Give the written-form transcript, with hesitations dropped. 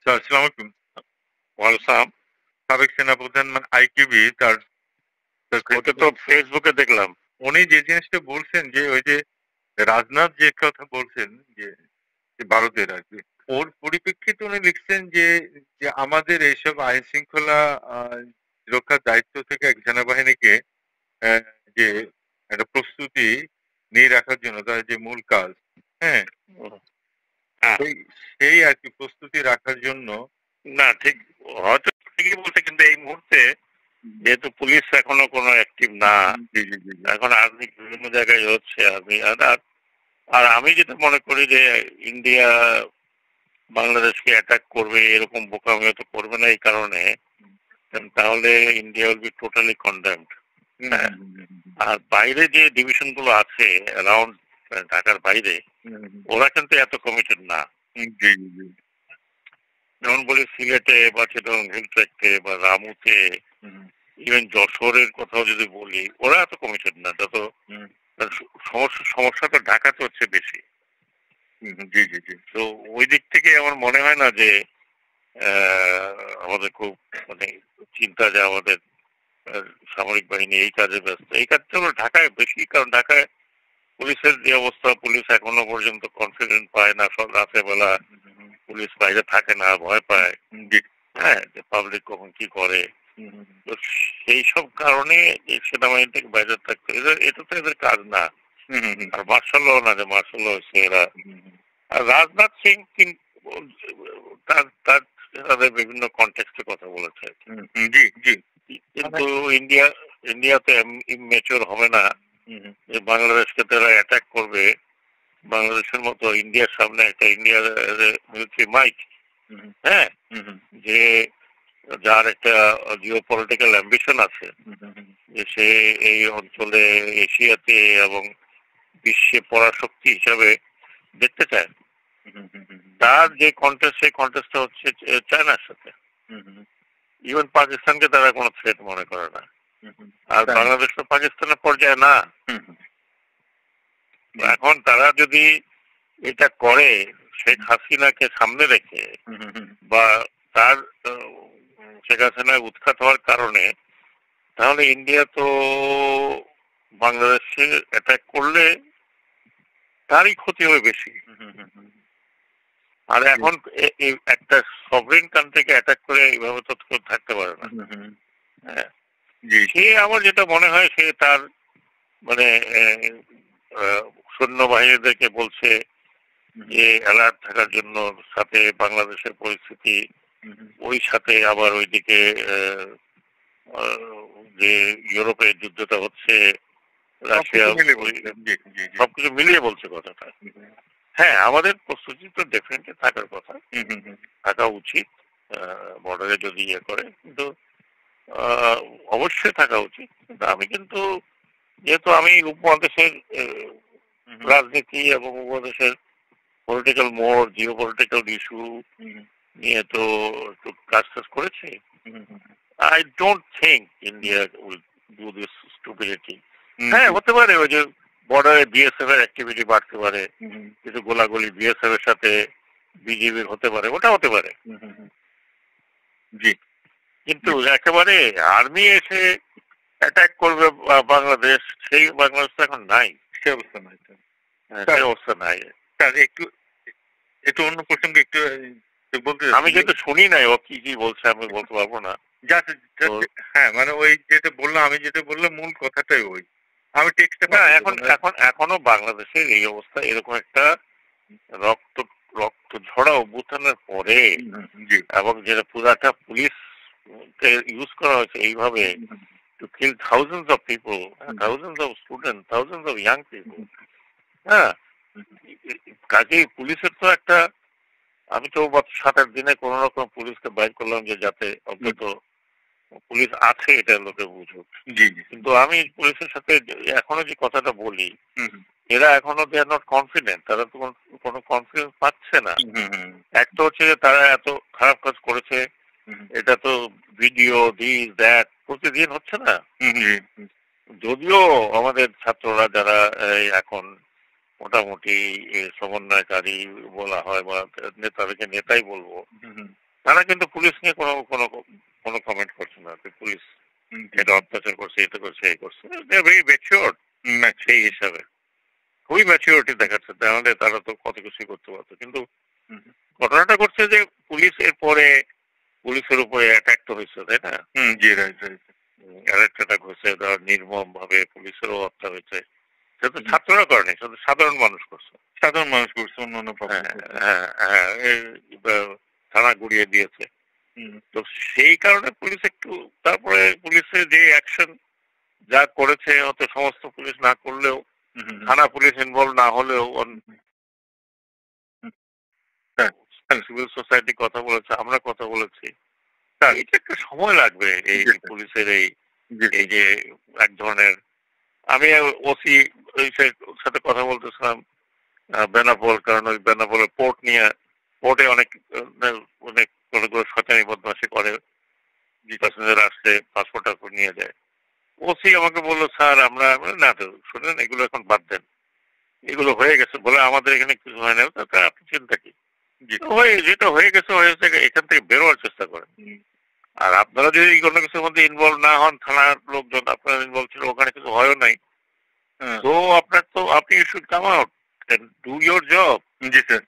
Sir আসসালামু আলাইকুম। ওয়ালসাম। সাবেক সেনাপ্রধান মানে আইকিবি তার ওটা তো ফেসবুকে দেখলাম। উনি যে জিনিসটা বলছেন যে ওই যে রাজনাথ যে কথা বলছেন যে যে ভারতের আর কি ওর পরিপ্রেক্ষিতে উনি লিখছেন যে যে আমাদের এইসব আইন শৃঙ্খলা রক্ষার দায়িত্ব থেকে এক সেনাবাহিনীকে আহ, যে একটা প্রস্তুতি নিয়ে রাখার জন্য তার যে মূল কাজ, হ্যাঁ, হ্যাঁ, সেই সেই আর কি প্রস্তুতি রাখার জন্য। না ঠিক, হয়তো ঠিকই বলছে, কিন্তু এই মুহূর্তে যেহেতু পুলিশ এখনো কোনো অ্যাক্টিভ না, জি জি জি জি। এখন আর্মি বিভিন্ন জায়গায় হচ্ছে, আর্মি আর আর আমি যেটা মনে করি যে ইন্ডিয়া বাংলাদেশকে অ্যাটাক করবে এরকম বোকামি তো করবে না এই কারণে, কারণ তাহলে India will be totally condemned. Hmm হ্যাঁ, হুম হুম হুম হুম আর বাইরে যে ডিভিশন গুলো আছে অ্যারাউন্ড ঢাকার বাইরে, হুম হুম হুম। ওরা কিন্তু এত কমিটেড না। জি জি জি। যেমন বলি সিলেটে বা চিটং হিলট্রেক্টে বা রামুতে, হুম ইভেন যশোরের কথাও যদি বলি, ওরা এত কমিটেড না যত হুম সমস্যাটা ঢাকাতে হচ্ছে বেশি। হুম হুম, জি জি জি। তো ওই দিক থেকে আমার মনে হয় না যে আহ, আমাদের খুব মানে চিন্তা যে আমাদের আহ, সামরিক বাহিনী এই কাজে ব্যস্ত, এই কাজটা হলো ঢাকায় বেশি, কারণ ঢাকায় পুলিশের যে অবস্থা, পুলিশ এখনো পর্যন্ত কনফিডেন্ট পায় না, সব রাতের বেলা হুম হুম পুলিশ বাইরে থাকে না, ভয় পায়। হুম, জি। হ্যাঁ, যে পাবলিক কখন কি করে। হুম হুম তো সেই সব কারণে এই সেনাবাহিনী থেকে বাইরে থাকতে, এটা তো এদের কাজ না। হুম হুম হুম আর মার্শাল না, যে মার্শাল হচ্ছে এরা। হুম হুম আর রাজনাথ সিং তার তার তাদের বিভিন্ন কনটেক্সটে কথা বলেছে। হুম, হুম, জি জি। মানে কিন্তু ইন্ডিয়া ইন্ডিয়াতে ইমেচিওর হবে না হুম হুম যে বাংলাদেশকে তারা অ্যাটাক করবে। বাংলাদেশের মতো ইন্ডিয়ার সামনে একটা ইন্ডিয়ার মিলিটারি মাইট, হুম হ্যাঁ, হুম হুম যে যার একটা জিও পলিটিক্যাল অ্যাম্বিশন আছে, হুম হুম হুম যে সে এই অঞ্চলে, এশিয়াতে এবং বিশ্বে পরাশক্তি হিসাবে দেখতে চায়। হুম হুম হুম তার যে কন্টেস্ট, সেই কন্টেস্টটা হচ্ছে চায়নার সাথে। হুম হুম ইভেন পাকিস্তানকে তারা কোনো থ্রেট মনে করে না। হুম হুম, আর তাই না? বাংলাদেশ তো পাকিস্তানের পর্যায়ে না। হুম হুম, তো জি। এখন তারা যদি এটা করে শেখ হাসিনাকে সামনে রেখে, হুম হুম হুম বা তার শেখ হাসিনায় উৎখাত হওয়ার কারণে, তাহলে ইন্ডিয়া তো বাংলাদেশে অ্যাটাক করলে তারই ক্ষতি হবে বেশি। হুম হুম হুম হুম, আর জি। এখন একটা সভরেন কান্ট্রিকে অ্যাটাক করে এইভাবে তো কেউ থাকতে পারে না। হুম হুম হুম, হ্যাঁ, জি জি। সে আমার যেটা মনে হয়, সে তার মানে আহ, সৈন্যবাহিনীদেরকে বলছে হুম যে অ্যালার্ট থাকার জন্য, সাথে বাংলাদেশের পরিস্থিতি, হুম হুম, ওই সাথে আবার ওইদিকে আহ, আহ, যে ইউরোপে যুদ্ধটা হচ্ছে, রাশিয়া, সবকিছু মিলে ওই বলছিলেন। জি জি জি। সবকিছু মিলিয়ে বলছে কথাটা। হুম হুম হ্যাঁ, আমাদের প্রস্তুতি তো ডেফিনেটলি থাকার কথা, হুম হুম হুম, থাকা উচিত। বর্ডারে যদি ইয়ে করে, কিন্তু আহ, অবশ্যই থাকা উচিত। কিন্তু আমি কিন্তু, যেহেতু আমি উপমহাদেশের হুম হুম রাজনীতি এবং উপমহাদেশের পলিটিক্যাল মোড়, জিও পলিটিক্যাল ইস্যু হুম নিয়ে তো একটু কাজ টাজ করেছি, hmm hmm hmm, I don't think India will do this stupidity. Hmm, হ্যাঁ, জি। হতে পারে ওই যে বর্ডারে বিএসএফ এর অ্যাক্টিভিটি বাড়তে পারে, হুম হুম কিছু গোলাগুলি বিএসএফ এর সাথে বিজিবির হতে পারে, ওটা হতে পারে। হুম হুম হুম, জি কিন্তু জি। একেবারে আর্মি এসে অ্যাটাক করবে বাংলাদেশ, সেই বাংলাদেশ তো এখন নাই। সে অবস্থা নয় স্যার। সেই স্যার, অবস্থা নাই। স্যার একটু একটু অন্য প্রসঙ্গে একটু বলতে আমি চাচ্ছি যে যেহেতু শুনি নাই ও কি কি বলছে, আমি বলতে পারবো না। জাস্ট তো জাস্ট হ্যাঁ, মানে ওই যেটা বললাম, আমি যেটা বললাম মূল কথাটাই ওই। আমি টেক্সটে না, পাঠাবো এখন মানে এখন এখনো বাংলাদেশের এই অবস্থা, এরকম একটা রক্ত রক্ত ঝরা অভ্যুত্থানের পরে, হুম, হুম, জি। এবং যেটা পুরাটা পুলিশ কে ইউজ করা হয়েছে এইভাবে hmm, hmm, to kill thousands of people, hmm, thousands of student, thousands of young hmm, people. Hmm, হ্যাঁ, হুম, কাজেই পুলিশের তো একটা, আমি তো মাত্র 7-8 দিনে কোন রকম পুলিশকে বাইর করলাম যে যাতে হুম, অন্তত পুলিশ আছে এটা লোকে বুঝুক। জি, জি। কিন্তু আমি পুলিশের সাথে এখনো যে কথাটা বলি, হুম, হুম, এরা এখনো দে আর নট কনফিডেন্ট, তারা তো কোনো কনফিডেন্স পাচ্ছে না। হুম, হুম, হুম, এক তো হচ্ছে যে তারা এত খারাপ কাজ করেছে, হুম, এটা তো ভিডিও দিস দ্যাট প্রতিদিন হচ্ছে না। হুম, জি, হুম, যদিও আমাদের ছাত্ররা যারা এই এখন মোটামুটি সমন্বয়কারী বলা হয়, বা তাদেরকে নেতাই বলবো, হুম, হুম, তারা কিন্তু পুলিশ নিয়ে কোনো কোনো কোনো কমেন্ট করছে না যে পুলিশ এটা অত্যাচার করছে, এটা করছে, এই করছে। ভেরি ম্যাচিওর সেই হিসাবে খুবই ম্যাচিওরিটি দেখাচ্ছে, তাহলে তারা তো কত কিছুই করতে পারতো। কিন্তু ঘটনাটা করছে যে পুলিশের পরে পুলিশের উপরে অ্যাটাক তো হয়েছে, তাই না? জি, রাইট রাইট। অ্যাটাক হয়েছে, ধর নির্মম ভাবে পুলিশেরও হত্যা হয়েছে। সেটা তো ছাত্ররা করেনি, সেটা সাধারণ মানুষ করছে। সাধারণ মানুষ করছে, অন্যান্য থানা গুড়িয়ে দিয়েছে। তো সেই কারণে পুলিশ একটু, তারপরে পুলিশের যে অ্যাকশন যা করেছে, হয়তো সমস্ত পুলিশ না করলেও, থানা পুলিশ ইনভলভ না হলেও সিভিল সোসাইটি কথা বলেছে, আমরা কথা বলেছি। এটা একটা সময় লাগবে এই পুলিশের এই যে এক ধরনের। আমি ওসি সাথে কথা বলতেছিলাম বেনাপোল, কারণ ওই বেনাপোলের পোর্ট নিয়ে, পোর্টে অনেক অনেক করে শয়তানি বদমাশি করে, প্যাসেঞ্জার আসলে পাসপোর্ট টাসপোর্ট নিয়ে যায়। ওসি আমাকে বললো, স্যার আমরা না তো শুনেন, এগুলো এখন বাদ দেন, এগুলো হয়ে গেছে বলে আমাদের এখানে কিছু হয় না, তাতে আপনি চিন্তা কি, যেটা হয়ে গেছে হয়েছে, এখান থেকে বেরোয়ার চেষ্টা করেন। আর আপনারা যদি কোনো কিছুর মধ্যে ইনভলভ না হন, থানার লোকজন আপনারা ইনভলভ ছিল, ওখানে কিছু হয়ও নাই, তো আপনার তো আপনি should come out and do your job. জি স্যার।